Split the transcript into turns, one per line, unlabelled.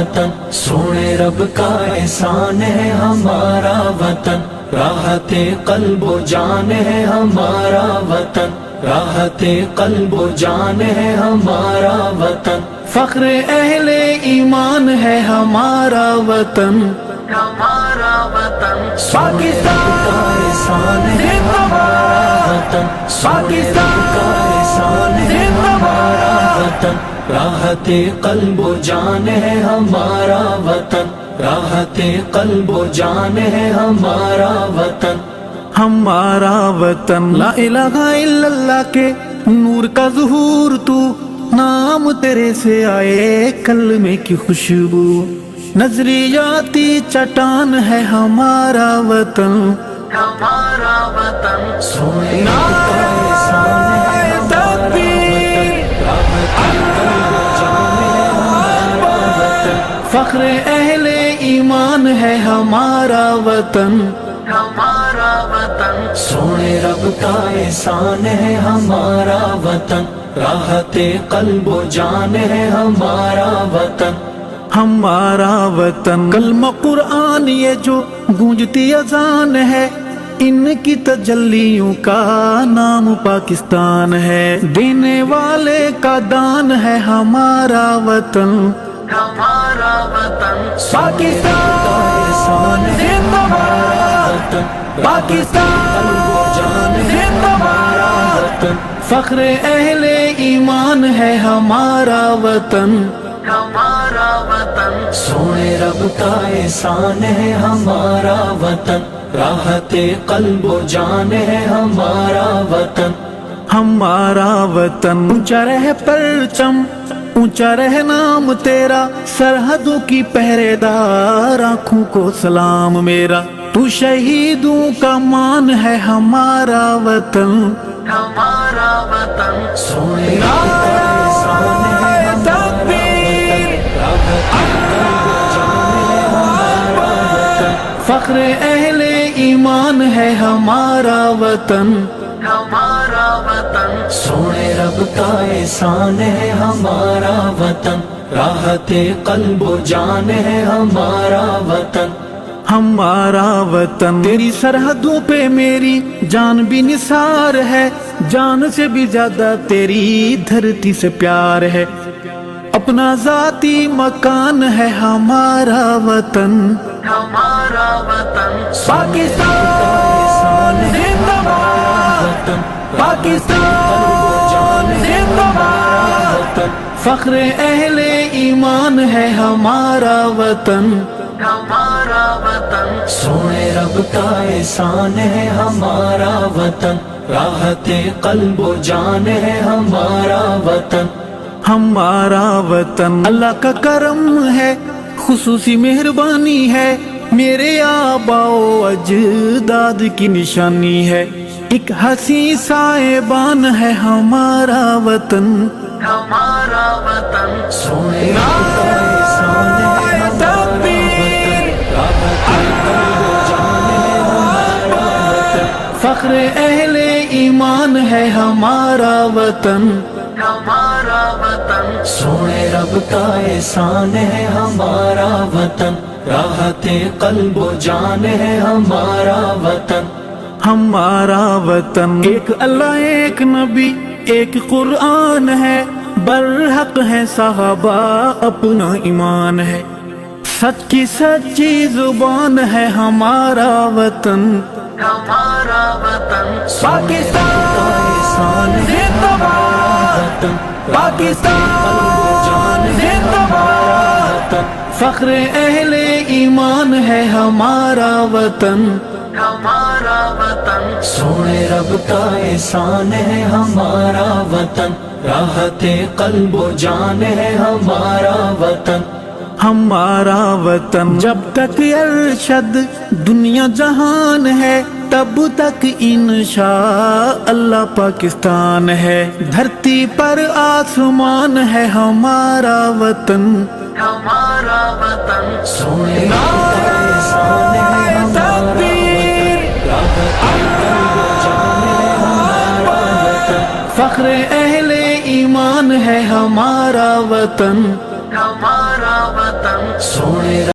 وطن، سونے رب کا احسان ہے ہمارا وطن، راحت قلب و جان ہے ہمارا وطن، راحت قلب و جان ہے ہمارا وطن،
فخر اہل ایمان ہے ہمارا وطن،
ہمارا وطن،
پاکستان
کا احسان ہے ہمارا وطن،
پاکستان
کا احسان ہے ہمارا وطن، راحت قلب و جان ہے ہمارا وطن، راحت قلب و جان ہے ہمارا وطن،
ہمارا وطن، لا الہ الا اللہ کے نور کا ظہور تو، نام تیرے سے آئے کلمے کی خوشبو، نظریاتی چٹان ہے ہمارا وطن،
ہمارا وطن، سونے کا احسان ہے ہمارا وطن، راحت قلب و جان ہے ہمارا وطن،
فخر اہل ایمان ہے ہمارا وطن،
ہمارا وطن، سونے رب کا احسان ہے ہمارا وطن، راحت قلب و جان ہے ہمارا وطن،
ہمارا وطن، کلمہ قرآن یہ جو گونجتی اذان ہے، ان کی تجلیوں کا نام پاکستان ہے، دینے والے کا دان ہے ہمارا وطن،
ہمارا وطن،
پاکستان
کا احسان ہے ہمارا وطن،
پاکستان
قلب و جان ہے ہمارا وطن،
فخر اہل ایمان ہے ہمارا وطن،
ہمارا وطن، سونے رب کا احسان ہے ہمارا وطن، راحت قلب و جان ہے ہمارا وطن،
ہمارا وطن، اونچا رہ پرچم، اونچا رہ نام تیرا، سرحدوں کی پہرے دار آنکھوں کو سلام میرا، تو شہیدوں کا مان ہے ہمارا وطن،
ہمارا وطن، سونے رب کا احسان ہے ہمارا وطن، راحت قلب و جان ہے ہمارا وطن،
فخر اہل ایمان ہے ہمارا وطن،
ہمارا وطن، سونے رب کا احسان ہے ہمارا وطن، راحت قلب و جان ہے ہمارا وطن،
ہمارا وطن، تیری سرحدوں پہ میری جان بھی نثار ہے، جان سے بھی زیادہ تیری دھرتی سے پیار ہے، اپنا ذاتی مکان ہے ہمارا وطن،
ہمارا وطن،
پاکستان زندہ باد، پاکستان زندہ باد، فخر اہل ایمان ہے ہمارا وطن،
ہمارا وطن، سونے رب کا احسان ہے ہمارا وطن، راحت قلب و جان ہے ہمارا وطن،
ہمارا وطن، اللہ کا کرم ہے، خصوصی مہربانی ہے، میرے آباء و اجداد کی نشانی ہے، ایک حسین صاحبان ہے ہمارا وطن،
ہمارا وطن، سونے رب کا احسان ہے ہمارا وطن، راحت قلب و جان ہے ہمارا وطن،
فخر اہل ایمان ہے ہمارا وطن،
ہمارا وطن، سونے رب کا احسان ہے ہمارا وطن، راحت قلب و جان ہے ہمارا وطن،
ہمارا وطن، ایک اللہ ایک نبی ایک قرآن ہے، برحق ہے صحابہ اپنا ایمان ہے، سچ کی سچی زبان ہے ہمارا وطن،
ہمارا وطن،
پاکستان
کا احسان ہے
زندہ باد،
وطن،
پاکستان زندہ باد، فخر اہل ایمان ہے ہمارا وطن،
ہمارا وطن، سونے رب کا احسان ہے ہمارا وطن، راحت قلب و جان ہے ہمارا وطن،
ہمارا وطن، جب تک ارشد دنیا جہان ہے، تب تک انشاء اللہ پاکستان ہے، دھرتی پر آسمان ہے ہمارا وطن،
ہمارا وطن، سونے رب کا احسان ہے ہمارا وطن، راحت قلب و جان ہے ہمارا وطن،
فخر اہل ایمان ہے ہمارا وطن،
ہمارا وطن، سونے